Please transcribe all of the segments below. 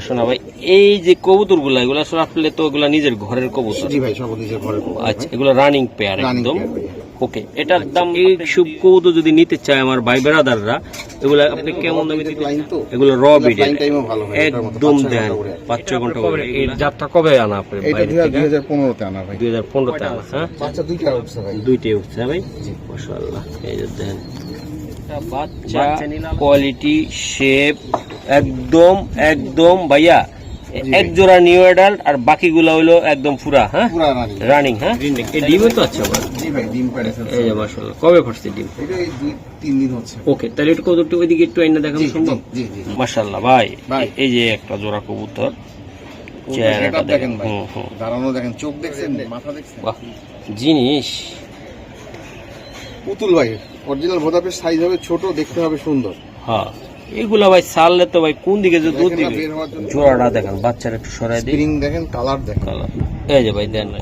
শোনা ভাই, এই যে কবুতর গুলা এগুলা আসলে আপনি তো এগুলা নিজের ঘরের কবুতর? জি ভাই, সব নিজের ঘরের কবুতর। আচ্ছা, এগুলো রানিং পেয়ার একদম। ওকে, এটার দাম এই সব কবুতর যদি নিতে চায় আমার ভাই বেড়াদাররা, এগুলা আপনি কেমন দামে দিতে? এগুলো র বিডের একদম দেন 5-6 ঘন্টা করে। এই যাত্রা কবে আনা আপনার বাইরে থেকে? 2015 তে আনা ভাই। 2015 তে আনা। হ্যাঁ, বাচ্চা দুইটা উঠছে ভাই। দুইটাই উঠছে ভাই। মাশাআল্লাহ, এই যে দেন বাচ্চা কোয়ালিটি শেপ একদম একদম ভাইয়া। এক জোড়া নিউ অ্যাডাল্ট আর বাকিগুলো হলো একদম পুরা। হ্যাঁ, পুরা রানিং। হ্যাঁ, এই ডিমও তো আছে আবার। জি ভাই, ডিম পেড়েছে। এই যে মাশাআল্লাহ, কবে ফুটছে ডিম? এটা এই 2-3 দিন হচ্ছে। ওকে, তাহলে এটা কত ওইদিকে একটু আইনা দেখানো সম্ভব? জি জি। মাশাআল্লাহ ভাই, এই যে একটা জোড়া কবুতর, চেহারাটা দেখেন ভাই, দাঁড়ানো দেখেন, চোখ দেখছেন, মাথা দেখছেন, বাহ জিনিস। পুতুল ভাই, অরিজিনাল ভোদাপের সাইজ হবে ছোট, দেখতে হবে সুন্দর। হ্যাঁ, এগুলা ভাই ছাড়লে তো ভাই কোন দিকে যে দুধ দিবে। জোড়াটা দেখেন, বাচ্চারা একটু সরাই দিই। স্প্রিং দেখেন, কালার দেখেন। কালার এই যে ভাই দেন ভাই।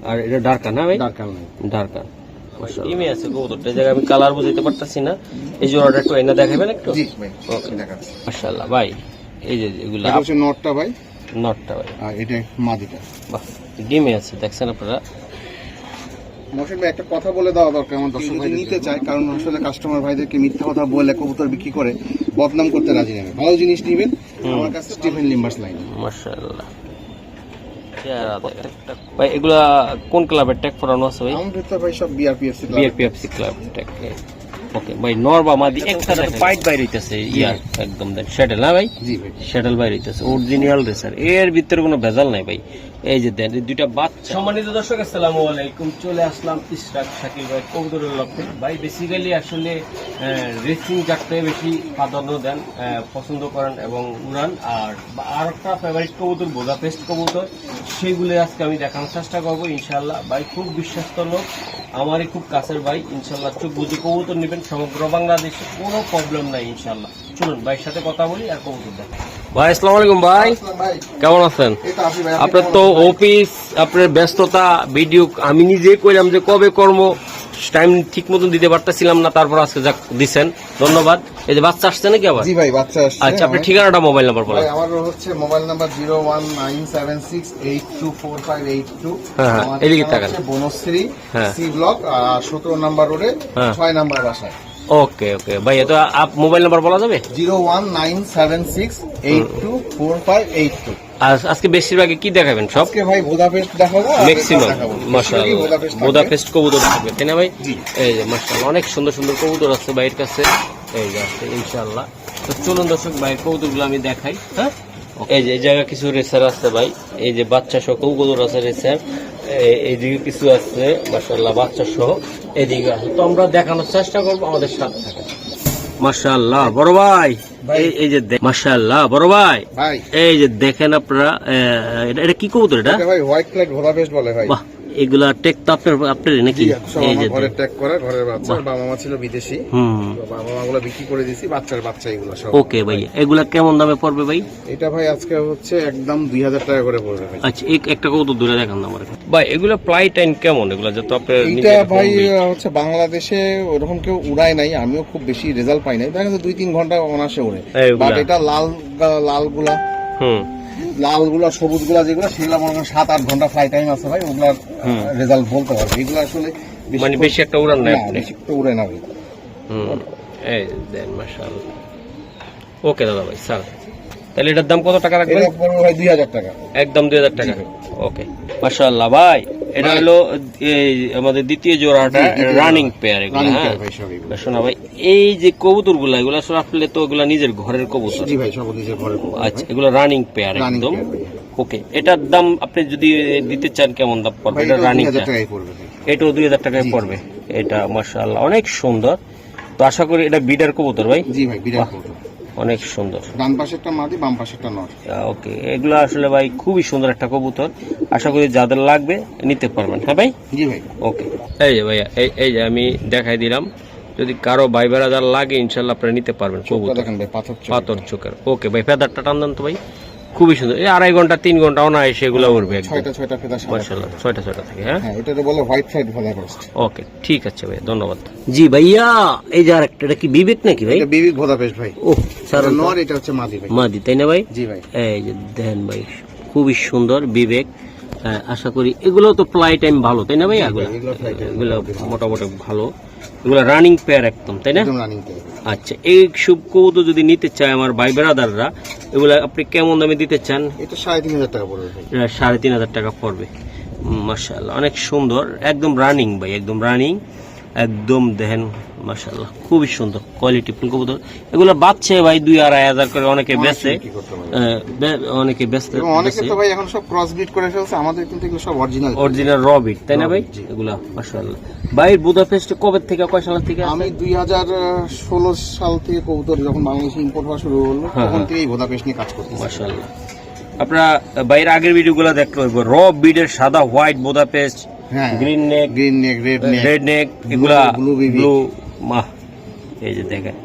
আর এটা ডার্কা না ভাই? ডার্কার নাই, ডার্কা। ইমে আছে কবুতরটা, এই জায়গায় আমি কালার বুঝাইতে পারতাছি না। এই জোড়াটা একটু এনে দেখাবেন একটু? জি ভাই, দেখাচ্ছি। মাশাআল্লাহ ভাই, এই যে এগুলা এটা হচ্ছে নটটা ভাই, নটটা ভাই। আর এটা মাদিটা। বাহ, ডিমে আছে দেখছেন আপনারা। মোশন ভাই, একটা কথা বলে দেওয়া দরকার আমার দর্শক ভাই নিতে চায়, কারণ আসলে কাস্টমার ভাইদেরকে মিথ্যা কথা বলে কবুতর বিক্রি করে বদনাম করতে রাজি নেবে। ভালো জিনিস নিবেন আমার কাছে, স্টিফেন লিম্বার্স লাইন। মাশাআল্লাহ, ভাই এগুলা কোন ক্লাবের ট্যাগ করানো আছে ভাই? আমাদের তো ভাই সব বিআরপিএফসি ক্লাব ট্যাগ। ওকে ভাই, নর বা মাদি একটা পাইট বাইরে হইতাছে ইয়ার একদম দেন শ্যাডেল না ভাই? জি ভাই, শ্যাডেল বাইরে হইতাছে অরিজিনাল রেসার, এর ভিতরে কোনো ভেজাল নাই ভাই। এই যে দেন দুইটা বাচ্চা। সম্মানিত দর্শক, আসসালামু আলাইকুম। চলে আসলাম ইশরাক শাকিল ভাই কবুতরের লক্ষ্যে। ভাই বেসিক্যালি আসলে রেসিং জাতটাই বেশি প্রাধান্য দেন, পছন্দ করেন এবং উড়ান। আর একটা ফেভারিট কবুতর বুদাপেস্ট কবুতর, সেইগুলো আজকে আমি দেখানোর চেষ্টা করবো ইনশাল্লাহ। ভাই খুব বিশ্বস্ত লোক, আমারই খুব কাছের ভাই। ইনশাল্লাহ চোখ বুঝে কবুতর নেবেন, সমগ্র বাংলাদেশে কোনো প্রবলেম নাই ইনশাল্লাহ। চলুন ভাইয়ের সাথে কথা বলি আর কবুতর দেখাই। ভাই আসসালামু আলাইকুম ভাই, কেমন আছেন? আপনার তো অফিস, আপনার ব্যস্ততা, ভিডিও আমি নিজে কইলাম যে কবে কর্ম, টাইম ঠিক মতন দিতে পারতেছিলাম না, তারপর আজকে যাক দিছেন, ধন্যবাদ। এই যে বাচ্চা আসছে নাকি আবার? জি ভাই, বাচ্চা আসছে। আচ্ছা, আপনার ঠিকানাটা মোবাইল নাম্বার বলেন। আমার হচ্ছে মোবাইল নাম্বার 01976824582। হ্যাঁ, এদিকে তাকান। বনশ্রী সি ব্লক 17 নাম্বার রোডে 6 নাম্বার বাসায়। ওকে ওকে ভাই, এটা মোবাইল নাম্বার বলা যাবে? 01976824582। আজকে বেশিরভাগে কি দেখাবেন? সব আজকে ভাই বুদাপেস্ট দেখাবো, ম্যাক্সিমাম। মাশাআল্লাহ, বুদাপেস্ট কবুতর থাকবে তাই না ভাই? এই যে মাশাআল্লাহ, অনেক সুন্দর সুন্দর কবুতর আছে ভাইয়ের কাছে। এই যে আছে ইনশাআল্লাহ। তো চলুন দর্শক, ভাই কবুতরগুলো আমি দেখাই। হ্যাঁ, এই যে এই জায়গা কিছু রেসার আছে ভাই, এই যে বাচ্চা সহ কবুতর আছে রেসার। এইদিকে কিছু আছে মাশাআল্লাহ বাচ্চা সহ, এদিকে আছে। তো আমরা দেখানোর চেষ্টা করবো, আমাদের সাথে থাকে। মাশাআল্লাহ বড় ভাই, এই যে মাশাআল্লাহ বড় ভাই, এই যে দেখেন আপনারা, এটা কি কবুতর? এটা ভাই হোয়াইট ফ্ল্যাগ বুদাপেস্ট বলে ভাই। বাহ, এগুলা টেক তো আপনার নাকি? এই যে ঘরে টেক করে, ঘরের বাচ্চা। বাবা মা ছিল বিদেশি, তো বাবা মা গুলো বিক্রি করে দিয়েছি, বাচ্চার বাচ্চা এগুলো সব। ওকে ভাই, এগুলা কেমন দামে পড়বে ভাই? এটা ভাই আজকে হচ্ছে একদম 2000 টাকা করে পড়বে ভাই। আচ্ছা, একটা কবুতর দূরে দেখান না আমার ভাই। এগুলা প্লাই টাইম কেমন? এগুলা যত আপনার এটা ভাই হচ্ছে বাংলাদেশে ওরকম কেউ উড়ায় নাই, আমিও খুব বেশি রেজাল্ট পাই নাই। দেখা যাচ্ছে 2-3 ঘন্টা অনাসে উড়ে। বাট এটা লালগুলা, লালগুলা সবুজগুলা যেগুলো, সেগুলো মনে করেন 7-8 ঘন্টা ফ্লাই টাইম আছে ভাই, ওগুলার রেজাল্ট বলতে পারবে। এগুলো আসলে মানে বেশি একটা উড়ান নাই, বেশি একটা উড়ে না ভাই। এই দেন মাশাআল্লাহ। ওকে দাদা ভাই, স্যার তাহলে এটার দাম কত টাকা রাখবেন? এটা পড়বে ভাই 2000 টাকা, একদম 2000 টাকা। ওকে মাশাআল্লাহ ভাই, এটা হলো আমাদের দ্বিতীয় জোড়াটা রানিং পেয়ার। এগুলো হ্যাঁ শোনা ভাই, এই যে কবুতর গুলা এগুলো আসলে আপনি তো এগুলা নিজের ঘরের কবুতর? জি ভাই, সব নিজের ঘরের কবুতর। আচ্ছা, এগুলো রানিং পেয়ার একদম। ওকে, এটার দাম আপনি যদি দিতে চান কেমন দাম পড়বে? এটা রানিং টাকায় পড়বে, এটাও 2000 টাকায় পড়বে। এটা মাশাআল্লাহ অনেক সুন্দর। তো আশা করি এটা বিডার কবুতর ভাই? জি ভাই, বিডার কবুতর, অনেক সুন্দর। ডান পাশেরটা মাদি, বাম পাশেরটা নর। ওকে, এগুলো আসলে ভাই খুবই সুন্দর একটা কবুতর, আশা করি যাদের লাগবে নিতে পারবেন। হ্যাঁ ভাই? জি ভাই। ওকে, এই যে ভাইয়া, এই যে আমি দেখাই দিলাম, যদি কারো ভাই বেড়াদার লাগে ইনশাল্লাহ আপনারা নিতে পারবেন কবুতর। দেখেন ভাই, পাথর চোখের। ওকে ভাই, ফেদারটা টান দেন তো ভাই। খুবই সুন্দর। এই 2.5 ঘন্টা 3 ঘন্টা অনায়াসে এগুলো উঠবে একদম। 6টা ফেদা সাদা। মাশাআল্লাহ 6টা থেকে। হ্যাঁ হ্যাঁ, এটাকে বলে হোয়াইট সাইড ভোদা পেস্ট। ওকে, ঠিক আছে ভাই, ধন্যবাদ। জি ভাইয়া, এই যে আরেকটা, এটা কি বিবেক নাকি ভাই? এটা বিবিক ভোদা পেস্ট ভাই। ও স্যার, নর, এটা হচ্ছে মাদি ভাই। মাদি, তাই না ভাই? জি ভাই। এই যে দেখেন ভাই, খুবই সুন্দর বিবেক। আশা করি এগুলো তো প্লাই টাইম ভালো, তাই না ভাই? এগুলো মোটামুটি ভালো, এগুলো রানিং পেয়ার একদম, তাই না? একদম রানিং পেয়ার। আচ্ছা, এই সব কবুতর যদি নিতে চায় আমার ভাই ব্রাদাররা, এগুলা আপনি কেমন দামে দিতে চান? এটা 3,500 টাকা পড়বে ভাই। 3,500 টাকা পড়বে। মাশাআল্লাহ, অনেক সুন্দর, একদম রানিং ভাই, একদম রানিং, একদম দেখেন মাশাআল্লাহ, খুবই সুন্দর কোয়ালিটি ফুল কবুতর। এগুলো বাচ্চা ভাই 2-2.5 হাজার করে অনেকে বেচে, অনেকে বেচতে, অনেকে তো ভাই এখন সব ক্রস ব্রিড করে ফেলছে। আমাদের কিন্তু এগুলো সব অরিজিনাল র বিট, তাই না ভাই? এগুলা মাশাআল্লাহ। ভাই বুদাপেস্ট কবে থেকে, কয় সাল থেকে? আমি 2016 সাল থেকে কবুতর যখন বাংলাদেশে ইম্পোর্ট হওয়া শুরু হলো, তখন থেকেই বুদাপেস্ট নিয়ে কাজ করতেছি। মাশাআল্লাহ। আপনারা বাইরের আগের ভিডিওগুলো দেখতে হইব, র বিডের সাদা হোয়াইট বুদাপেস্ট, গ্রিন নেক, রেড নেক, এগুলা ব্লু মাহ। এই যে দেখেন,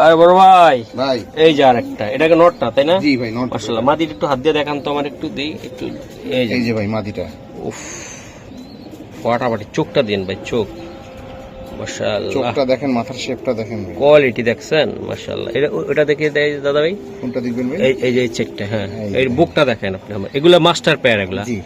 আর বড় ভাই এই যে আরেকটা, এটাকে নটটা, তাই না? জি ভাই, নট। মাশাআল্লাহ, মাদিটা একটু হাত দিয়ে দেখান তো আমার, একটু দেই একটু। এই যে ভাই মাদিটা, উফ, ফাটাফাটি। চোখটা দিন ভাই, চোখ মাশাআল্লাহ, চোখটা দেখেন, মাথার শেপটা দেখেন, কোয়ালিটি দেখছেন মাশাআল্লাহ। এটা ওটা দেখে দেয় দাদা ভাই, কোনটা দেখবেন ভাই? এই যে চেকটা, হ্যাঁ, এই বুকটা দেখেন আপনি আমার। এগুলা মাস্টার পেয়ার এগুলা। জি,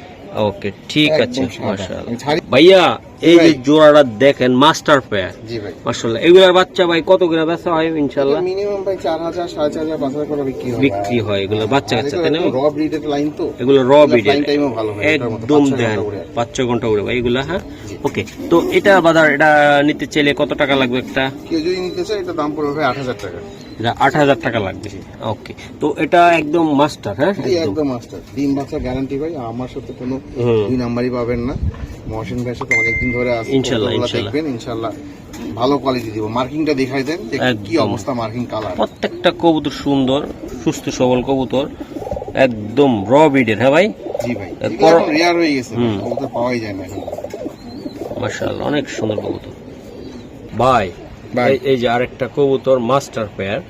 ওকে, ঠিক আছে মাশাআল্লাহ। ভাইয়া এই যে জোড়াটা দেখেন, মাস্টার পেয়ার। জি ভাই, মাশাআল্লাহ। এগুলার বাচ্চা ভাই কত করে বেচা হয় ইনশাআল্লাহ? মিনিমাম ভাই 4,000 4,500 5,000 করে বিক্রি হয় এগুলো বাচ্চা কাচ্চা, তাই না? র ব্রিডের লাইন তো, এগুলো র ব্রিডের লাইন টাইমও ভালো হয়, একদম দেন 5-6 ঘন্টা উড়ে ভাই এগুলা। হ্যাঁ, ওকে। তো এটা বাজার, এটা নিতে চাইলে কত টাকা লাগবে একটা? কেউ যদি নিতে চায় এটা দাম পড়বে 8,000 টাকা। এটা 8,000 টাকা লাগবে। ওকে, তো এটা একদম মাস্টার। হ্যাঁ, একদম মাস্টার, ডিম বাচ্চা গ্যারান্টি ভাই। আমার সাথে কোনো 2 নাম্বারই পাবেন না। মহসিন ভাইয়ের সাথে অনেকদিন ধরে আছে, ইনশাআল্লাহ দেখবেন ইনশাআল্লাহ ভালো কোয়ালিটি দিব। মার্কিংটা দেখাই দেন, কি অবস্থা মার্কিং কালার। প্রত্যেকটা কবুতর সুন্দর, সুস্থ সবল কবুতর, একদম র ব্রিডের। হ্যাঁ ভাই? জি ভাই, রেয়ার হয়ে গেছে, কবুতর পাওয়াই যায় না এখন। মাশাআল্লাহ, অনেক সুন্দর কবুতর ভাই। এই যে আরেকটা কবুতর মাস্টার পেয়ার,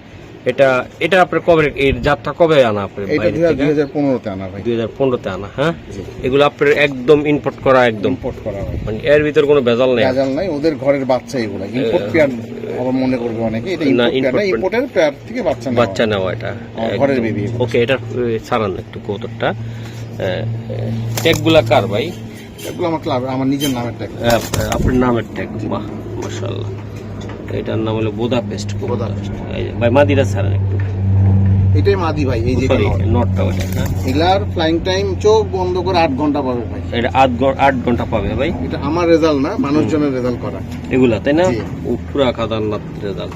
এটা আপনার কবে, এর জাতটা কবে আনা আপনার? এটা 2015 তে আনা ভাই। 2015 তে আনা। হ্যাঁ, এগুলো আপনার একদম ইম্পোর্ট করা, একদম ইম্পোর্ট করা হয়, মানে এর ভিতর কোনো ভেজাল নেই। ভেজাল নাই, ওদের ঘরের বাচ্চা এগুলো ইম্পোর্ট পেয়ার আবার মনে করবে অনেকে। এটা ইম্পোর্টের পেয়ার থেকে বাচ্চা নেওয়া, এটা ঘরের বেবি। ওকে, এটা ছাড়ান একটু কবুতরটা। ট্যাগগুলা কার ভাই? এগুলো আমার ক্লাব, আমার নিজের নামের ট্যাগ। আপনার নামের ট্যাগ, বাহ মাশাআল্লাহ। এটার নাম হলো বুদাপেস্ট। ভাই মাদিরা ছাড়েন একটু। এটাই মাদি ভাই, এই যে নটটা ওটা। এগুলার ফ্লাইং টাইম চোখ বন্ধ করে 8 ঘন্টা পাবে ভাই। এটা 8 ঘন্টা পাবে ভাই? এটা আমার রেজাল্ট না, মানুষজনের রেজাল্ট করা এগুলা, তাই না? ও পুরা খাদারনাথ রেজাল্ট।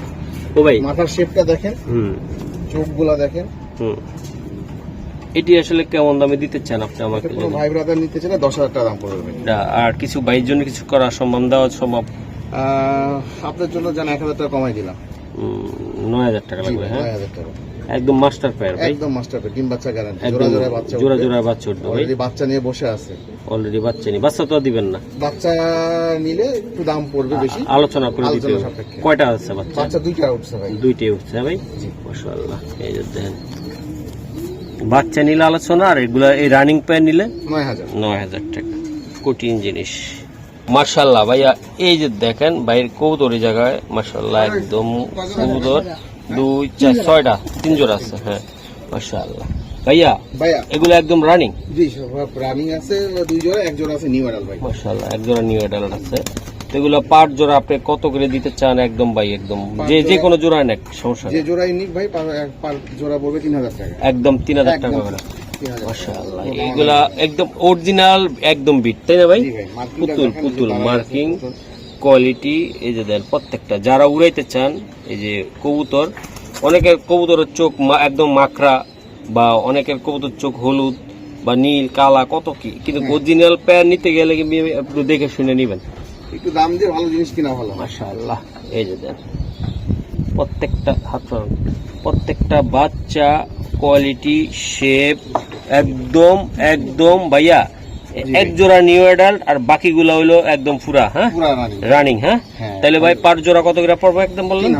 ও ভাই মাথার শেপটা দেখেন, চোখগুলা দেখেন। এটি আসলে কেমন দামে দিতে চান আপনি আমাকে? কোনো ভাই ব্রাদার নিতে চাইলে 10,000 টাকা দাম পড়বে। আর কিছু ভাইয়ের জন্য কিছু করা সম্ভব, দেওয়া সম্ভব? আপনার জন্য জান 1,000 টাকা কমাই দিলাম। 9,000 টাকা লাগবে। হ্যাঁ, 9,000 টাকা। একদম মাস্টার পেয়ার ভাই, একদম মাস্টার পেয়ার, ডিম বাচ্চা গ্যারান্টি। জোড়া বাচ্চা উঠবে ভাই। অলরেডি বাচ্চা নিয়ে বসে আছে। অলরেডি বাচ্চা নিয়ে, বাচ্চা তো দিবেন না? বাচ্চা নিলে একটু দাম পড়বে বেশি, আলোচনা করে দিতে হবে। কয়টা আছে বাচ্চা? বাচ্চা 2টা উঠছে ভাই। 2টাই উঠছে ভাই। মাশাআল্লাহ। এই যে দেখেন, বাচ্চা নিলে আলোচনা, আর এগুলা এই রানিং পেয়ার নিলে 9,000 টাকা। কঠিন জিনিস মাশাআল্লাহ ভাইয়া। এই যে দেখেন ভাইয়ের কবুতর এই জায়গায় মাশাআল্লাহ, একদম কবুতর 2, 4, 6টা, 3 জোড়া আছে। হ্যাঁ মাশাআল্লাহ ভাইয়া, এগুলো একদম রানিং? জি, সব রানিং আছে। 2 জোড়া, 1 জোড়া আছে নিউ অ্যাডাল্ট ভাই। মাশাআল্লাহ, 1 জোড়া নিউ অ্যাডাল্ট আছে। এগুলো পার জোড়া আপনি কত করে দিতে চান? একদম ভাই, একদম যে কোনো জোড়া নেক, সমস্যা নেই। যে জোড়াই নিক ভাই, পার জোড়া পড়বে 3,000 টাকা। একদম 3,000 টাকা করে। মাশাআল্লাহ, এগুলা একদম অরিজিনাল, একদম বিট, তাই না ভাই? পুতুল মার্কিং কোয়ালিটি। এই যে দেন প্রত্যেকটা, যারা উড়াইতে চান, এই যে কবুতর, অনেকের কবুতরের চোখ একদম মাখরা, বা অনেকের কবুতর চোখ হলুদ বা নীল কালা, কত কি, কিন্তু অরিজিনাল পেয়ার নিতে গেলে একটু দেখে শুনে নিবেন, একটু দাম দিয়ে ভালো জিনিস কিনা ভালো। মাশাআল্লাহ। এই যে দেন প্রত্যেকটা প্রত্যেকটা বাচ্চা কোয়ালিটি, শেপ একদম ভাইয়া। 1 জোড়া নিউ অ্যাডাল্ট, আর বাকিগুলো হইলো একদম পুরা। হ্যাঁ, রানিং। হ্যাঁ, তাহলে ভাই পার জোড়া কত করে পড়বে একদম বললেন?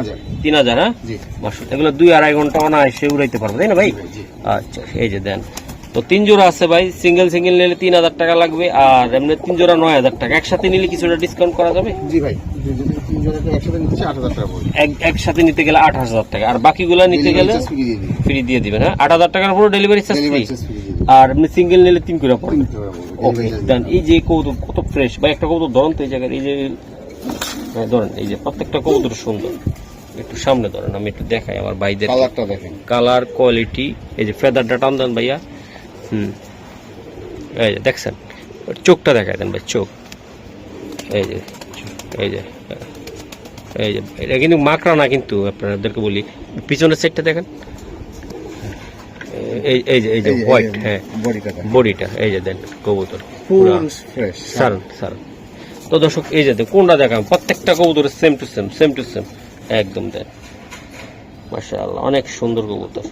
3000, হ্যাঁ জি মাশাআল্লাহ। এগুলো 2-2.5 ঘন্টা অনায়াসে উড়াইতে পারবে তাই না ভাই? জি আচ্ছা এই যে দেন, তো 3 জোড়া আছে ভাই, সিঙ্গেল নিলে 3000 টাকা লাগবে, আর এমনি 3 জোড়া 9000 টাকা। একসাথে নিলে কিছুটা ডিসকাউন্ট করা যাবে? জি ভাই, যদি 3 জনকে একসাথে নিচ্ছে 8000 টাকা পড়বে। একসাথে নিতে গেলে 8000 টাকা, আর বাকিগুলো নিতে গেলে ফ্রি দিয়ে দিবেন। হ্যাঁ 8000 টাকার পুরো ডেলিভারি চার্জ ফ্রি, আর এমনি সিঙ্গেল নিলে 3 করে পড়বে। ওকে দেন, এই যে কৌতুক কত ফ্রেশ ভাই, একটা কৌতুক ধরুন তো এই জায়গায়, এই যে ধরেন, এই যে প্রত্যেকটা কৌতুক সুন্দর। একটু সামনে ধরেন, আমি একটু দেখাই আমার ভাইদের কালারটা দেখেন, কালার কোয়ালিটি। এই যে ফেদারটা টান দেন ভাইয়া, এই যে দেখছেন, চোখটা দেখাই দেন ভাই, চোখ এই যে এই যে এই যে, এটা কিন্তু মাকড়া না, কিন্তু আপনাদেরকে বলি পিছনের সাইডটা দেখেন, এই যে হোয়াইট, হ্যাঁ বডিটা, এই যে দেন কবুতর পুরো ফ্রেশ সারান। তো দর্শক এই যে কোনটা দেখাম, প্রত্যেকটা কবুতর সেম টু সেম একদম দেন, মাশাআল্লাহ অনেক সুন্দর কবুতর।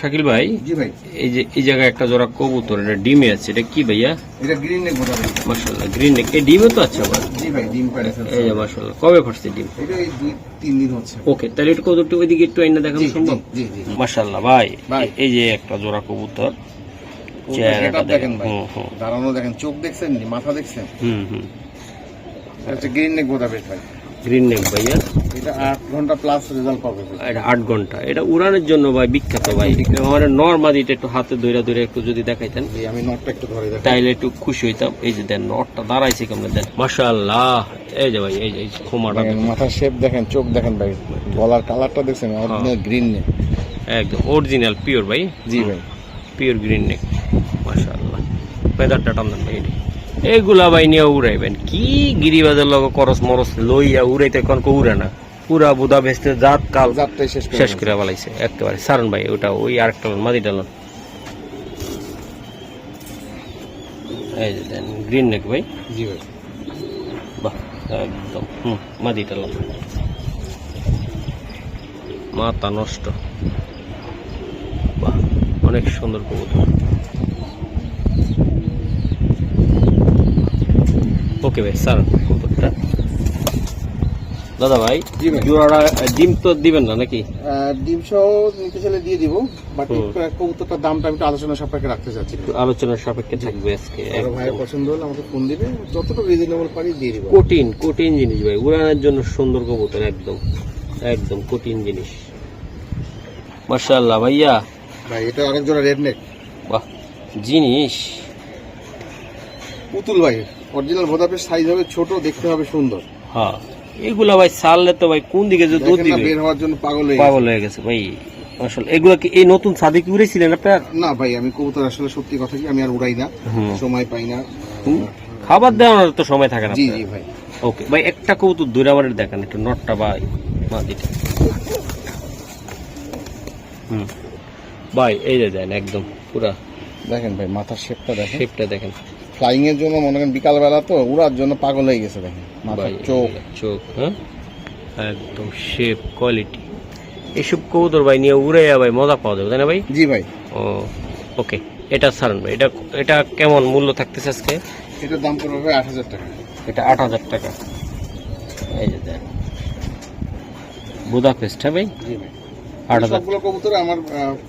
শাকিল ভাই, জি ভাই, এই যে এই জায়গায় একটা জোড়া কবুতর, এটা ডিমে আছে, এটা কি ভাইয়া? এটা গ্রিন নেক বলা হয় মাশাআল্লাহ, গ্রিন নেক, এই ডিমে তো আছে আবার। জি ভাই, ডিম পাড়ে ফেলছে, এই যে মাশাআল্লাহ, কবে ফাটছে ডিম? এটা এই 2-3 দিন হচ্ছে। ওকে, তাহলে এটা কবুতরটা ওইদিকে একটু আইনা দেখানো সম্ভব? জি জি, মাশাআল্লাহ ভাই, এই যে একটা জোড়া কবুতর, চেহারাটা দেখেন ভাই, দাঁড়ানো দেখেন, চোখ দেখছেন, মাথা দেখছেন, এটা গ্রিন নেক বলা হয় ভাই, গ্রিন নেক ভাইয়া। এটা 8 ঘন্টা প্লাস রেজাল্ট পাবে ভাই। এটা 8 ঘন্টা, এটা উড়ানোর জন্য ভাই বিখ্যাত ভাই। আমার নরমালি এটা একটু হাতে ধরে একটু যদি দেখাইতেন, আমি নটটা একটু ধরে দেখাই, তাইলে একটু খুশি হইতাম। এই যে দেন, নটটা দাঁড়াইছে কেমন দেন, মাশাআল্লাহ। এই যে ভাই, এই যে খোমাটা মাথার শেপ দেখেন, চোখ দেখেন ভাই, গলার কালারটা দেখছেন, অরিজিনাল গ্রিন নেক, একদম অরিজিনাল পিওর ভাই। জি ভাই, পিওর গ্রিন নেক, মাশাআল্লাহ। ফেদারটা টানদেন ভাই, এইগুলা ভাই নিয়ে উড়াইবেন কি, গিরিবাজের লগে করস মরস লইয়া উড়াইতে কোন কো উড়ে না, পুরা বুদা ভেস্তে জাত কাল জাতটাই শেষ করে ফেলাইছে একেবারে। সারন ভাই ওটা, ওই আরেকটা মাদি ডালন, এই যে দেন গ্রিন নেক ভাই। জি ভাই, বাহ একদম, মাদি ডালন, মাথা নষ্ট, বাহ অনেক সুন্দর কবুতর। ওকে ভাই, স্যার কবুতরটা দাদা ভাই, জোড়াটা ডিম তো দিবেন না নাকি? ডিম সহ নিতে চাইলে দিয়ে দিব, বাট কবুতরটার দামটা আমি একটু আলোচনা সাপেক্ষে রাখতে চাচ্ছি, আলোচনার সাপেক্ষে থাকবে আজকে। ভাইয়ের পছন্দ হলে আমাকে ফোন দিবে, যতটুকু রিজনেবল পারি দিয়ে দিব। কঠিন জিনিস ভাই, উড়ানোর জন্য সুন্দর কবুতর, একদম কঠিন জিনিস, মাশাআল্লাহ ভাইয়া। ভাই এটা অনেক জোড়া রেড নেক, বাহ জিনিস, পুতুল ভাই, অরিজিনাল ভোদাপের সাইজ হবে ছোট, দেখতে হবে সুন্দর। হ্যাঁ এগুলা ভাই ছাড়লে তো ভাই কোন দিকে যে দুধ দিবে, বের হওয়ার জন্য পাগল হয়ে গেছে ভাই। আসলে এগুলা কি এই নতুন ছাদে কি উড়েছিলেন আপনার? না ভাই, আমি কবুতর আসলে সত্যি কথা কি আমি আর উড়াই না, সময় পাই না, খাবার দেওয়ার তো সময় থাকে না। জি জি ভাই। ওকে ভাই, একটা কবুতর দূরে আমার দেখেন একটু, নটটা ভাই মাদিটা, ভাই এই যে দেন একদম পুরা দেখেন ভাই, মাথার শেপটা দেখেন, ফ্লাইং এর জন্য মনে করেন বিকাল বেলা তো উড়ার জন্য পাগল হয়ে গেছে, দেখেন মাথার চোখ, হ্যাঁ একদম শেপ কোয়ালিটি। এসব কবুতর ভাই নিয়ে উড়াইয়া ভাই মজা পাওয়া যাবে তাই না ভাই? জি ভাই। ও ওকে, এটা ছাড়ুন ভাই, এটা কেমন মূল্য থাকতেছে আজকে? এটার দাম পড়বে ভাই 8000 টাকা। এটা 8000 টাকা। এই যে দেন বুদাপেস্ট, হ্যাঁ ভাই? জি ভাই। 8000 সবগুলো কবুতর আমার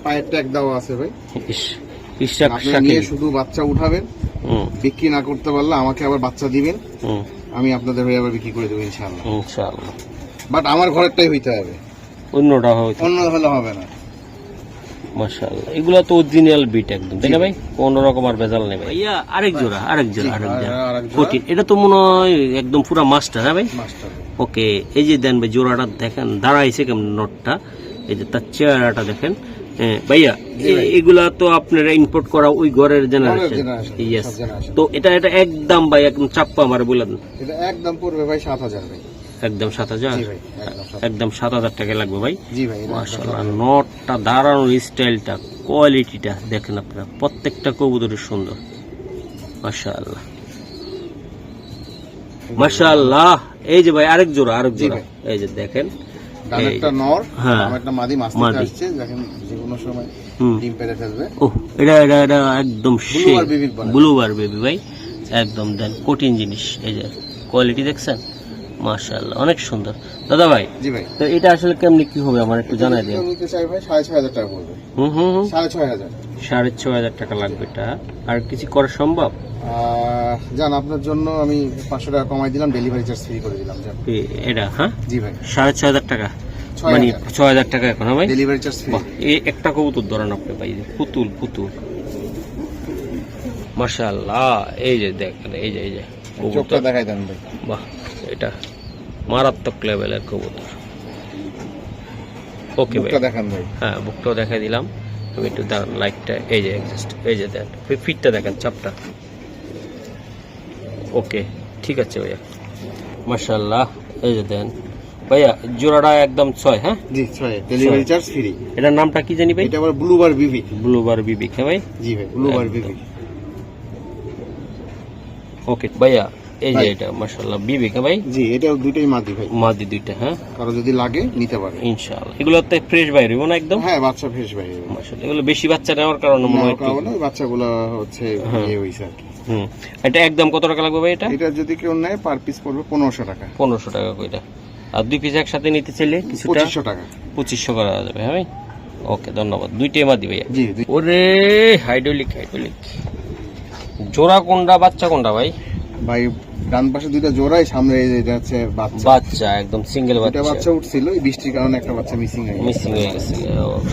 পায়ের ট্যাগ দেওয়া আছে ভাই। আপনি নিয়ে শুধু বাচ্চা উঠাবেন, বিক্রি না করতে পারলে আমাকে আবার বাচ্চা দিবেন, আমি আপনাদের হয়ে আবার বিক্রি করে দেবো ইনশাআল্লাহ। বাট আমার ঘরেরটাই হইতে হবে, অন্যটা হলে হবে না। মাশাআল্লাহ, এগুলা তো অরিজিনাল বিট একদম তাই না ভাই? কোন রকম আর ভেজাল নেই ভাই। আরেক জোড়া কোটি, এটা তো মনে হয় একদম পুরা মাস্টার, হ্যাঁ ভাই? ওকে, এই যে দেন ভাই জোড়াটা দেখেন, দাঁড়াইছে কেমন নটটা, এই যে তার চেহারাটা দেখেন। ভাইয়া এগুলা তো আপনারা ইম্পোর্ট করা ওই ঘরের জেনারেশন, ইয়েস। তো এটা একদম ভাই একদম চাপ্পা আমার বলেন, এটা একদম পড়বে ভাই 7000 ভাই, একদম 7000, একদম 7000 টাকা লাগবে ভাই। জি ভাই, মাশাআল্লাহ, নটটা দাঁড়ানোর স্টাইলটা, কোয়ালিটিটা দেখেন আপনারা, প্রত্যেকটা কবুতরের সুন্দর, মাশাআল্লাহ মাশাআল্লাহ। এই যে ভাই আরেক জোড়া, এই যে দেখেন, একটা নর, একটা মাদি মাস্টার আসছে, দেখেন যে কোনো সময় ডিম পেড়ে ফেলবে। এটা একদম ব্লু বার বেবি ভাই, একদম দেন কঠিন জিনিস। এই যে কোয়ালিটি দেখছেন, মাশাআল্লাহ অনেক সুন্দর। দাদা ভাই, জি ভাই, তো এটা আসলে কেমনি কি হবে আমার একটু জানাই দিন। নিতে চাই ভাই 6,500 টাকা পড়বে। 6,500। 6,500 টাকা লাগবে এটা, আর কিছু করা সম্ভব? জান, আপনার জন্য আমি 500 টাকা কমাই দিলাম, ডেলিভারি চার্জ ফ্রি করে দিলাম। এটা হ্যাঁ, জি ভাই, 6,500 টাকা, মানে 6,000 টাকা এখন ভাই, ডেলিভারি চার্জ ফ্রি। এই একটা কবুতর ধরেন আপনি ভাই, পুতুল পুতুল, মাশাআল্লাহ। এই যে দেখেন, এই যে চোখটা দেখাই দেন ভাই। বাহ, এটা মারাত্মক লেভেলের কবুতর। ওকে ভাই, দেখান ভাই। হ্যাঁ, বুকটাও দেখাই দিলাম। তুমি একটু দাঁড়ান, লাইটটা এই যে এক্সাস্ট, এই যে দেন ফিটটা দেখেন, চাপটা। ওকে, ঠিক আছে ভাইয়া, মাশাআল্লাহ। এই যে দেন ভাইয়া, জোড়াটা একদম 6, হ্যাঁ জি 6, ডেলিভারি চার্জ ফ্রি। এটার নামটা কি জানি ভাই? এটা আবার ব্লুবার বিবি। ব্লুবার বিবি, হ্যাঁ ভাই, জি ভাই, ব্লুবার বিবি। ওকে ভাইয়া, এই যে এটা মাশাআল্লাহ বিবি, হ্যাঁ ভাই, জি এটা দুইটাই মাদি ভাই, মাদি দুইটা, হ্যাঁ। কারো যদি লাগে নিতে পারে ইনশাআল্লাহ। এগুলোতে ফ্রেশ বাইরে না একদম? হ্যাঁ, বাচ্চা ফ্রেশ ভাই। মাশাআল্লাহ, এগুলো বেশি বাচ্চা নেওয়ার কারণে মনে হয় কারণে বাচ্চাগুলো হচ্ছে ইয়ে হইছে আর কি। এটা একদম কত টাকা লাগবে ভাই এটা? এটা যদি কেউ নেয় পার পিস পড়বে 1500 টাকা। 1500 টাকা কইটা। আর 2 পিস একসাথে নিতে চাইলে কিছুটা 2500 টাকা। 2500 করা যাবে, হ্যাঁ ভাই। ওকে, ধন্যবাদ। দুইটাই মাদি ভাইয়া? জি। ওরে হাইড্রোলিক, জোড়া কোনটা বাচ্চা কোনটা ভাই? ভাই ডান পাশে দুইটা জোড়াই, সামনে এটা হচ্ছে বাচ্চা। বাচ্চা একদম সিঙ্গেল বাচ্চা। এটা বাচ্চা উঠছিল, এই বৃষ্টির কারণে একটা বাচ্চা মিসিং হয়ে গেছে।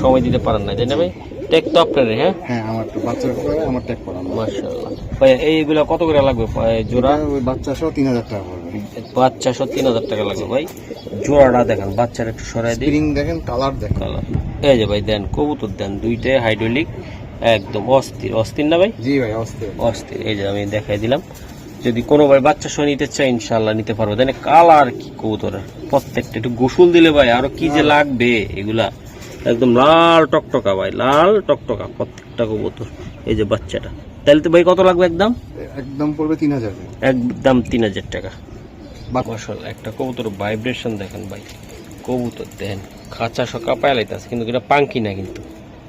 সময় দিতে পারেন না, তাই না ভাই? ট্যাগ তো আপনার, হ্যাঁ? হ্যাঁ, আমার তো বাচ্চা করে আমার ট্যাগ করানো। মাশাআল্লাহ ভাই, এইগুলা কত করে লাগবে জোড়া? ওই বাচ্চা সহ 3000 টাকা পড়বে। বাচ্চা সহ 3000 টাকা লাগবে ভাই। জোড়াটা দেখেন, বাচ্চার একটু সরাই দিই, স্প্রিং দেখেন, কালার দেখেন। কালার এই যে ভাই দেন, কবুতর দেন দুইটাই হাইড্রোলিক, একদম অস্থির। অস্থির না ভাই? জি ভাই, অস্থির অস্থির। এই যে আমি দেখাই দিলাম, যদি কোনো ভাই বাচ্চা সহ নিতে চাই ইনশাআল্লাহ নিতে পারবো। দেন কালার কি কবুতরের, প্রত্যেকটা একটু গোসল দিলে ভাই আরো কি যে লাগবে। এগুলা একদম লাল টকটকা ভাই, লাল টকটকা প্রত্যেকটা কবুতর। এই যে বাচ্চাটা, তাহলে তো ভাই কত লাগবে? একদম পড়বে 3000, একদম 3000 টাকা। মাশাআল্লাহ, একটা কবুতর ভাইব্রেশন দেখেন ভাই, কবুতর দেখেন খাঁচা সহ কাঁপায় লাইতাছে, কিন্তু এটা পাঙ্কি না, কিন্তু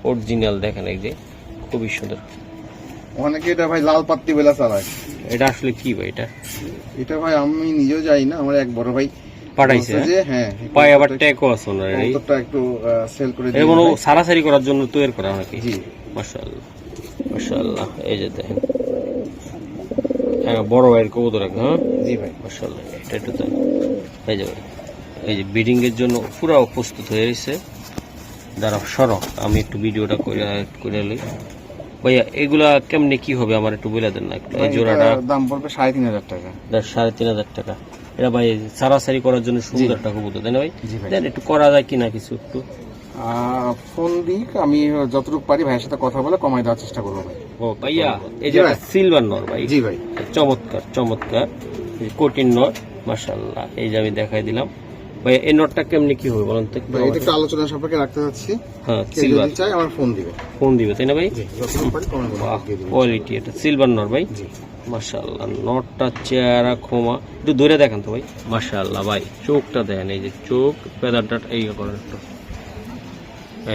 অরিজিনাল দেখেন। এই যে খুবই সুন্দর। অনেকে এটা ভাই লাল পাত্তি বেলা চালায়। এটা আসলে কি ভাই? এটা ভাই আমি নিজেও যাই না, আমার এক বড় ভাই পাঠাইছে যে, হ্যাঁ পাই আবার ট্যাগও আছে ওনার। এই কবুতরটা একটু সেল করে দিই, এবং সারাসারি করার জন্য তৈরি করা নাকি? জি মাশাআল্লাহ, মাশাআল্লাহ। এই যে দেখেন, হ্যাঁ বড় ভাইয়ের কবুতর, হ্যাঁ জি ভাই, মাশাআল্লাহ। এটা একটু দেন। এই যে ভাই, এই যে ব্রিডিং এর জন্য পুরো প্রস্তুত হয়ে গেছে। দাঁড়াও সরক, আমি একটু ভিডিওটা করে লই ভাইয়া। এগুলা কেমনে কি হবে আমার একটু বলে দেন না একটু। এই জোড়াটা দাম পড়বে 3500 টাকা। 3500 টাকা। এটা ভাই সারাসারি করার জন্য সুন্দর একটা কবুতর, তাই না ভাই? দেন একটু করা যায় কিনা কিছু একটু ফোন দিই, আমি যতটুকু পারি ভাইয়ের সাথে কথা বলে কমাই দেওয়ার চেষ্টা করবো ভাই। ও ভাইয়া, এই যে সিলভার নর ভাই। জি ভাই, চমৎকার চমৎকার কোটিন নর, মাশাআল্লাহ। এই যে আমি দেখাই দিলাম ভাই। এই নটটা কেমনি কি হবে বলেন তো? এটা একটু আলোচনা সম্পর্কে রাখতে যাচ্ছি। হ্যাঁ, সিলভার চাই আমার ফোন দিবে, তাই না ভাই? যতটুকু পারি কমাই দেব। কোয়ালিটি, এটা সিলভার নর ভাই, মাশাআল্লাহ। নটটা চেহারা খোমা একটু ধরে দেখেন তো ভাই, মাশাআল্লাহ ভাই। চোখটা দেখেন, এই যে চোখ পেদারটা এই করেন একটু,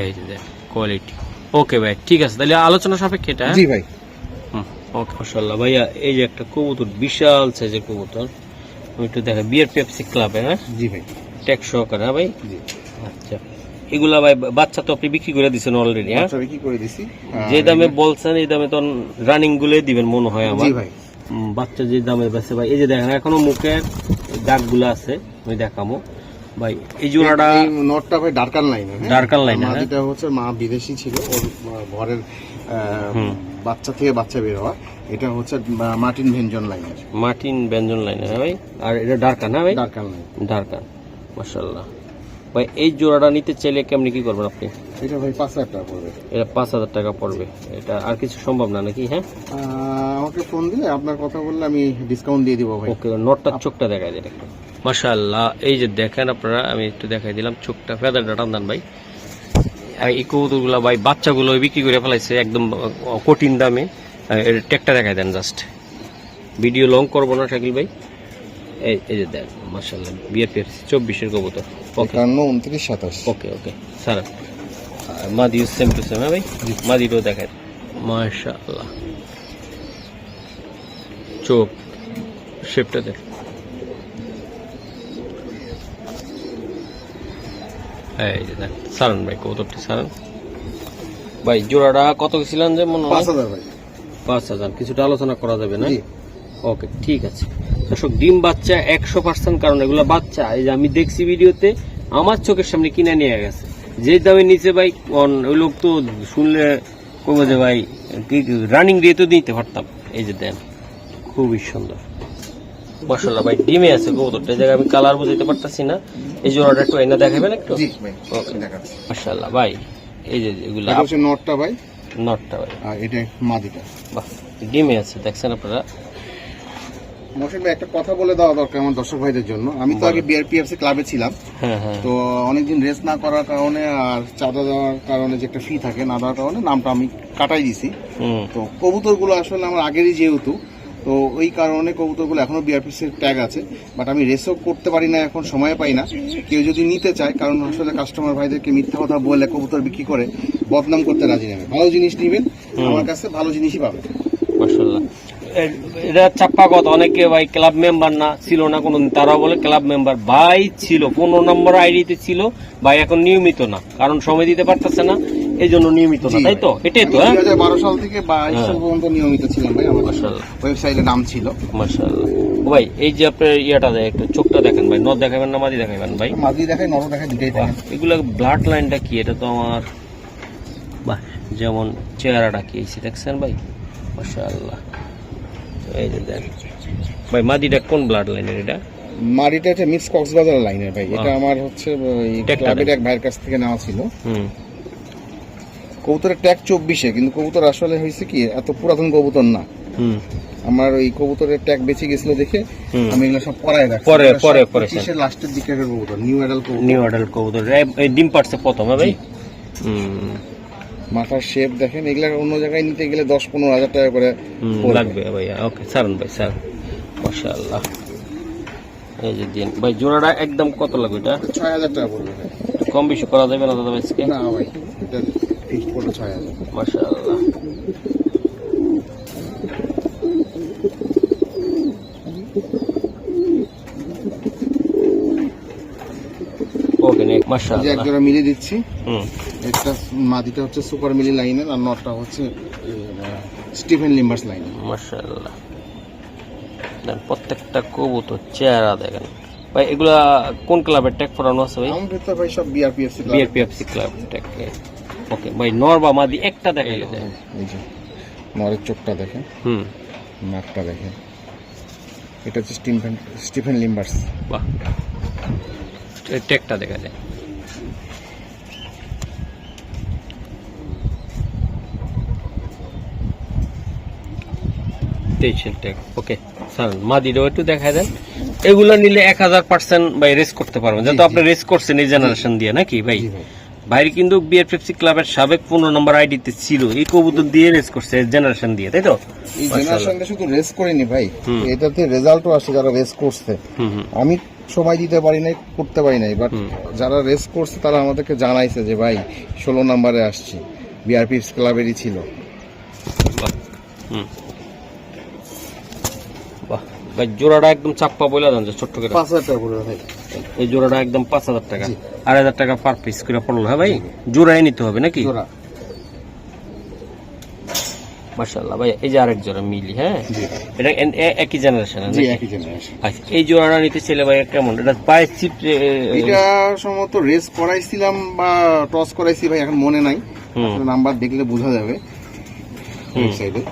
এই যে দেখ কোয়ালিটি। ওকে ভাই, ঠিক আছে, তাহলে আলোচনা সাপেক্ষে এটা। জি ভাই, ওকে মাশাআল্লাহ ভাইয়া। এই যে একটা কবুতর, বিশাল সাইজের কবুতর, আমি একটু দেখা, বিয়ার পেপসি ক্লাবে, হ্যাঁ জি ভাই, ট্যাক্স সহকারে, হ্যাঁ ভাই। জি আচ্ছা, এগুলা ভাই বাচ্চা তো আপনি বিক্রি করে দিচ্ছেন অলরেডি, হ্যাঁ? কি করে দিছি, যে দামে বলছেন এই দামে তো রানিং গুলোই দিবেন মনে হয় আমার। জি ভাই, বাচ্চা যে দামে বেছে ভাই, এই যে দেখেন এখনো মুখের দাগগুলো আছে, আমি দেখামো ভাই। এই জোড়াটা নটটা ভাই ডার্কার লাইন, ডার্কার লাইন, মাদিটা হচ্ছে মা বিদেশি ছিল, ওর ঘরের বাচ্চা থেকে বাচ্চা বের হওয়া। এটা হচ্ছে মার্টিন ভেনজন লাইনের, মার্টিন ব্যঞ্জন লাইন, হ্যাঁ ভাই। আর এটা ডার্কার, না ভাই? ডার্কার লাইন, ডার্কার, মাশাআল্লাহ ভাই। এই জোড়াটা নিতে চাইলে কেমনি কি করবেন আপনি? এটা ভাই 5000 টাকা পড়বে। এটা 5000 টাকা পড়বে। এটা আর কিছু সম্ভব না নাকি? হ্যাঁ, আমাকে ফোন দিলে, আপনার কথা বললে আমি ডিসকাউন্ট দিয়ে দিব ভাই। ওকে, নটটার চোখটা দেখাই দেন একটু, মাশাআল্লাহ। এই যে দেখেন আপনারা, আমি একটু দেখাই দিলাম চোখটা, ফেদারটা টান দেন ভাই। এই কবুতরগুলা ভাই বাচ্চাগুলো বিক্রি করে ফেলাইছে একদম কঠিন দামে। এর ট্যাগটা দেখাই দেন জাস্ট, ভিডিও লং করবো না শাকিল ভাই। এই যে দেন মাশাআল্লাহ, বিয়ার পেপসি 24-এর কবুতর। ওকে, 59, 29, 27। ওকে ওকে স্যার, মাদিও সেম টু সেম, হ্যাঁ ভাই। মাদিটাও দেখায়, মাশাআল্লাহ। চোখ শেপটা দেখ, এই যে দেখ সারান ভাই কবুতরটি সারান ভাই। জোড়াটা কত ছিলেন যে মনে হয় 5000 ভাই। 5000, কিছুটা আলোচনা করা যাবে না? ওকে ঠিক আছে। দর্শক ডিম বাচ্চা 100%, কারণ এগুলো বাচ্চা এই যে আমি দেখছি ভিডিওতে, আমার চোখের সামনে কিনে নিয়ে গেছে যে দামে নিচে ভাই। ওই লোক তো শুনলে কবে যে ভাই রানিং দিয়ে তো দিতে পারতাম। এই যে দেন খুবই সুন্দর মাশাআল্লাহ ভাই, ডিমে আছে কবুতরটা। এই জায়গায় আমি কালার বুঝাইতে পারতাছি না। এই জোড়াটা একটু এনে দেখাবেন একটু? জি ভাই দেখাচ্ছি। মাশাআল্লাহ ভাই, এই যে এগুলো এটা হচ্ছে নটটা ভাই, নটটা ভাই, আর এটা মাদিটা। বাহ, ডিমে আছে দেখছেন আপনারা। মহসিন ভাই একটা কথা বলে দেওয়া দরকার আমার দর্শক ভাইদের জন্য। আমি তো আগে বিআরপিএফসি ক্লাবে ছিলাম, তো অনেকদিন রেস্ট না করার কারণে আর চাঁদা দেওয়ার কারণে যে একটা ফি থাকে না দেওয়ার কারণে নামটা আমি কাটাই দিছি। তো কবুতরগুলো আসলে আমার আগেরই যেহেতু, তো ওই কারণে কবুতরগুলো এখনো বিআরপিএফসির ট্যাগ আছে, বাট আমি রেসও করতে পারি না, এখন সময় পাই না। কেউ যদি নিতে চায়, কারণ আসলে কাস্টমার ভাইদেরকে মিথ্যা কথা বলে কবুতর বিক্রি করে বদনাম করতে রাজি নেবে। ভালো জিনিস নিবেন, আমার কাছে ভালো জিনিসই পাবেন। মাশাআল্লাহ। এটা চাপ্পা কথা, অনেকে ভাই ক্লাব মেম্বার না ছিল না কোনদিন, তারাও বলে ক্লাব মেম্বার। ভাই ছিল 15 নম্বর আইডিতে ছিল ভাই, এখন নিয়মিত না, কারণ সময় দিতে পারতেছে না, এই জন্য নিয়মিত না, তাই তো? এটাই তো। 2012 সাল থেকে 22 সাল পর্যন্ত নিয়মিত ছিলাম ভাই, আমার ওয়েবসাইটে নাম ছিল। মাশাআল্লাহ ভাই, এই যে আপনার ইয়াটা দেয় একটু চোখটা দেখেন ভাই, নর দেখাবেন না মাদি দেখাবেন ভাই? মাদি দেখাই, নর দেখাই, দুটাই দেখেন। এগুলো ব্লাড লাইনটা কি? এটা তো আমার বাহ, যেমন চেহারাটা কি দেখছেন ভাই? মাশাআল্লাহ। এই যে দেখ ভাই, মাদিটা কোন ব্লাড লাইনের? এটা মাদিটা এটা মিক্স কক্সবাজার লাইনের ভাই। এটা আমার হচ্ছে ক্লাবের এক ভাইয়ের কাছ থেকে নেওয়া ছিল। কবুতরের ট্যাগ 24-এ, কিন্তু কবুতর আসলে হয়েছে কি এত পুরাতন কবুতর না। আমার ওই কবুতরের ট্যাগ বেঁচে গেছিল দেখে আমি এগুলো সব পরায় রাখছি। পরে কিসের লাস্টের দিকে কবুতর, নিউ অ্যাডাল্ট কবুতর এই ডিম পারছে প্রথম ভাই। মাথার শেপ দেখেন, এগুলা অন্য জায়গায় নিতে গেলে 10-15 হাজার টাকা করে লাগবে ভাই। ওকে সারুন ভাই, স্যার মাশাআল্লাহ। এই যে দিন ভাই, জোড়াটা একদম কত লাগবে? এটা 6000 টাকা পড়বে ভাই। কম বেশি করা যাবে না দাদা আজকে? না ভাই, এটা ফিক্স পড়বে 6000। মাশাআল্লাহ। ওকে নে মাশাআল্লাহ, যে এক জোড়া মিলে দিচ্ছি। একটা মাদিটা হচ্ছে সুপার মিলি লাইনের, আর নটটা হচ্ছে স্টিফেন লিম্বার্স লাইনের। মাশাআল্লাহ, প্রত্যেকটা কবুতর চেহারা দেখেন ভাই। এগুলা কোন ক্লাবের ট্যাগ পরানো আছে ভাই? আমাদের তো ভাই সব বিআরপিএফসি ক্লাব ট্যাগ। ওকে ভাই, নর বা মাদি একটা দেখাইলে দেন। এই যে নরের চোখটা দেখেন, নাকটা দেখেন, এটা হচ্ছে স্টিফেন লিম্বার্স। বাহ, ট্যাগটা দেখা যায়। ওকে স্যার, মাদিটাও একটু দেখায় দেন। এগুলো নিলে 1000% ভাই রেস করতে পারবেন, যেহেতু আপনি রেস করছেন এই জেনারেশন দিয়ে নাকি ভাই? ভাই কিন্তু বিআরপিএফসি ক্লাবের সাবেক 15 নম্বর আইডিতে ছিল, এই কবুতর দিয়ে রেস করছে জেনারেশন দিয়ে, তাই তো? এই জেনারেশনটা শুধু রেস করেনি ভাই, এটাতে রেজাল্টও আসে যারা রেস করছে। আমি সময় দিতে পারি নাই, করতে পারি নাই, বাট যারা রেস করছে তারা আমাদেরকে জানাইছে যে ভাই 16 নম্বরে আসছি, বিআরপিএফসি ক্লাবেরই ছিল। ভাই জোড়াটা একদম চাপ্পা বলে দেন যে ছোট্ট করে 5000 টাকা পড়বে ভাই। এই জোড়াটা একদম 5000 টাকা, 8000 টাকা পার পিস করে পড়লো। হ্যাঁ ভাই, জোড়াই নিতে হবে নাকি? জোড়া। মাশাআল্লাহ ভাই, এই যে আরেক জোড়া মিলি। হ্যাঁ, এটা একই জেনারেশন? জি একই জেনারেশন। আচ্ছা, এই জোড়াটা নিতে চাইলে ভাই কেমন? এটা পায়ে চিপ? এটা সম্ভবত রেস করাইছিলাম বা টস করাইছি ভাই, এখন মনে নাই, নাম্বার দেখলে বোঝা যাবে ওয়েবসাইটে।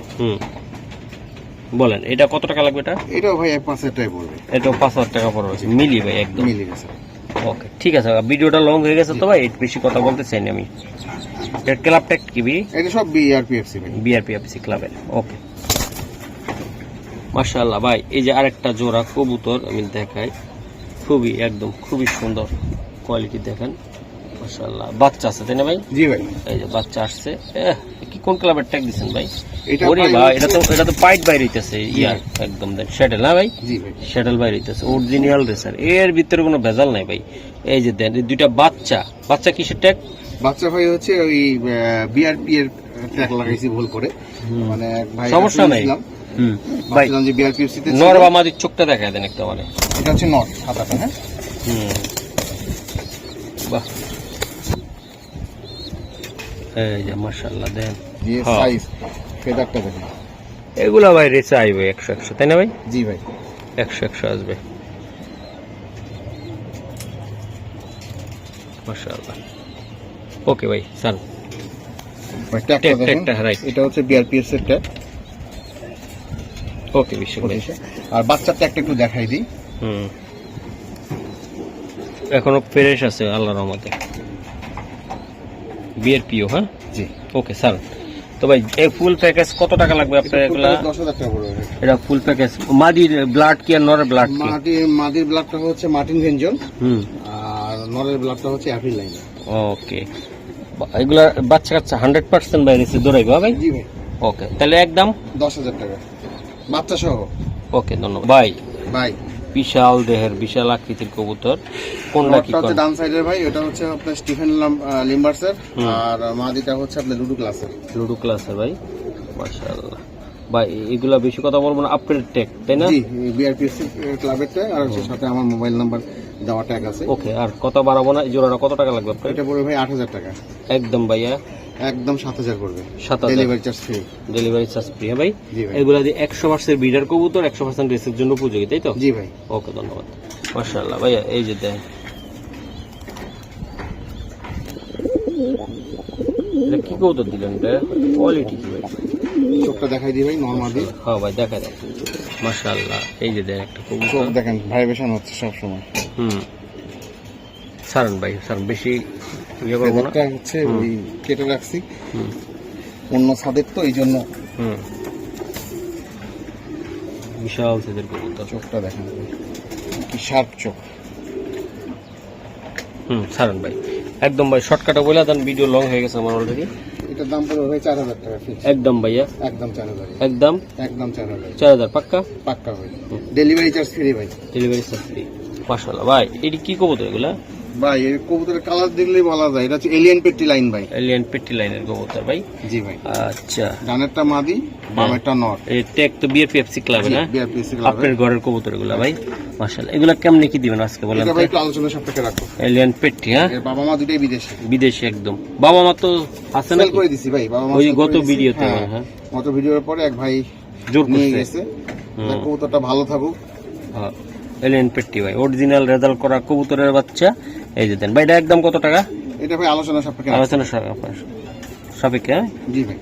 বলেন এটা কত টাকা লাগবে? এটাও ভাই 5000 টাকা পড়বে। এটাও 5000 টাকা পড়বে, মিলি ভাই একদম মিলি গেছে। ওকে ঠিক আছে, ভিডিওটা লং হয়ে গেছে তো ভাই, বেশি কথা বলতে চাই না আমি। এর ক্লাব ট্যাগ কি? এটা সব বিআরপিএফসি ভাই, বিআরপিএফসি ক্লাবের। ওকে মাশাআল্লাহ ভাই, এই যে আরেকটা জোড়া কবুতর আমি দেখাই, খুবই একদম খুবই সুন্দর কোয়ালিটি দেখেন মাশাআল্লাহ। বাচ্চা আছে তাই না ভাই? জি ভাই, এই যে বাচ্চা আসছে। কি কোন ক্লাবের ট্যাগ দিবেন ভাই? ওরে ভাই, এটা তো পাইট বাইরে হইতেছে, ইয়ার একদম দেখ শ্যাডেল। না ভাই? জি ভাই, শ্যাডেল বাইরে হইতেছে, অরিজিনাল রেসার, এর ভিতরে কোনো ভেজাল নাই ভাই। এই যে দেন দুইটা বাচ্চা, বাচ্চা কিসের ট্যাগ? বাচ্চা ভাই হচ্ছে ওই বিআরপি এর ট্যাগ লাগাইছি ভুল করে, মানে ভাই সমস্যা নাই। ভাই যে বিআরপিএফসি তে নর বা মাদির চোখটা দেখায় দেন একটু মানে। এটা হচ্ছে নর, হাতাটা। হ্যাঁ, বাহ এই যে মাশাআল্লাহ দেন যে হ্যাঁ। সাইজ ফেদারটা দেখেন। এগুলা ভাই রেসে আইবে 100 তাই না ভাই? জি ভাই 100 আসবে মাশাআল্লাহ। ওকে ভাই স্যার ভাই ট্যাগটা ট্যাগ, দেখেন, ট্যাগটা, right. এটা হচ্ছে বিআরপিএস এর ট্যাগ। ওকে বিশাল ভাই। আর বাচ্চার ট্যাগটা একটু দেখাই দিই। এখনো ফ্রেশ আছে আল্লাহর রহমতে। বিয়ের পিও হ্যাঁ জি ওকে স্যার। তো ভাই এই ফুল প্যাকেজ কত টাকা লাগবে আপনার এগুলা? 10,000 টাকা পড়বে। এটা ফুল প্যাকেজ মাদির ব্লাড কি আর নরের ব্লাড কি? মাদির ব্লাডটা হচ্ছে মার্টিন ভেনজন, হুম আর নরের ব্লাডটা হচ্ছে অ্যাপ্রিল লাইন। ওকে এগুলা বাচ্চা কাচ্চা 100% বাইরে এসে দৌড়াইবে ভাই? জি ভাই ওকে তাহলে একদম 10,000 টাকা বাচ্চা সহ। ওকে ধন্যবাদ ভাই। ভাই বিশাল দেহের বিশাল আকৃতির কবুতর কোনটা কি নটটা হচ্ছে কোন? ডান সাইডের ভাই, এটা হচ্ছে আপনার স্টিফেন লিম্বার্সের, আর মাদিটা হচ্ছে আপনার লুডু ক্লাসের। লুডো ক্লাসের ভাই মাশাআল্লাহ। ভাই এগুলা বেশি কথা বলবো না, আপনার ট্যাগ তাই না? জি বিআরপিএস ক্লাবের ট্যাগ, আর হচ্ছে সাথে আমার মোবাইল নাম্বার দেওয়া ট্যাগ আছে। ওকে আর কথা বাড়াবো না, এই জোড়াটা কত টাকা লাগবে আপনার? এটা পড়বে ভাই 8,000 টাকা। একদম ভাইয়া একদম 7,000 পড়বে, 7,000 delivery charge free. Delivery charge free ভাই? জি ভাই এগুলা দিয়ে 100% বিডার কবুতর 100% রেসের জন্য উপযোগী তাই তো? জি ভাই ওকে ধন্যবাদ মাশাআল্লাহ ভাইয়া। এই যে দেখেন এটা কি কবুতর দিলেন, এটা কোয়ালিটি কি ভাই? চোখটা দেখাই দিই ভাই নরমালি। হ্যাঁ ভাই দেখা যায় মাশাআল্লাহ। এই যে দেখেন একটা চোখ কবুতর। দেখেন ভাইব্রেশন হচ্ছে সব সময়। সারন ভাই সারন বেশি ইয়ে করবো না। ফেদারটা হচ্ছে ওই কেটে রাখছি হুম অন্য ছাদের, তো এই জন্য। হুম বিশাল সাইজের কবুতর। চোখটা দেখেন কি শার্প চোখ। সারন ভাই একদম ভাই শর্টকাটে বলে দেন, ভিডিও লং হয়ে গেছে আমার অলরেডি। এটার দাম পড়বে ভাই 4,000 টাকা ফিক্স। একদম ভাইয়া একদম 4,000, একদম একদম 4,000 4000 পাক্কা? পাক্কা ভাই, ডেলিভারি চার্জ ফ্রি ভাই। ডেলিভারি চার্জ ফ্রি মাশাআল্লাহ ভাই। এটি কি কবুতর এগুলা? ভাই এই কবুতরের কালার দেখলেই বলা যায় এটা হচ্ছে এলিয়ান পেট্টি লাইন ভাই। এলিয়ান পেটি লাইনের কবুতর ভাই? জি ভাই আচ্ছা ডানেরটা মাদি বামেরটা নর। এই ট্যাগ তো বিয়ের পেপসি ক্লাবে না? বিআরপিএস ক্লাবে। আপনার ঘরের কবুতর এগুলা ভাই মাশাআল্লাহ। এগুলা কেমনে কি দিবেন আজকে বলেন এটা তো? ভাই একটু আলোচনা সাপেক্ষে রাখো। এলিয়ান পেটি হ্যাঁ এর বাবা মা দুটোই বিদেশে। বিদেশি একদম। বাবা মা তো আছে না? সেল করে দিছি ভাই, বাবা মা ওই sell গত করে দিছি। ভিডিওতে হ্যাঁ, হ্যাঁ গত ভিডিওর পরে এক ভাই জোর নিয়ে করছে। গেছে। তার কবুতরটা ভালো থাকুক। হ্যাঁ এলিয়ান পেটি ভাই অরিজিনাল রেজাল্ট করা কবুতরের বাচ্চা। এই যে দেন ভাই এটা একদম কত টাকা? এটা ভাই আলোচনা সাপেক্ষে রাখো। আলোচনা সাপেক্ষে হ্যাঁ? জি ভাই।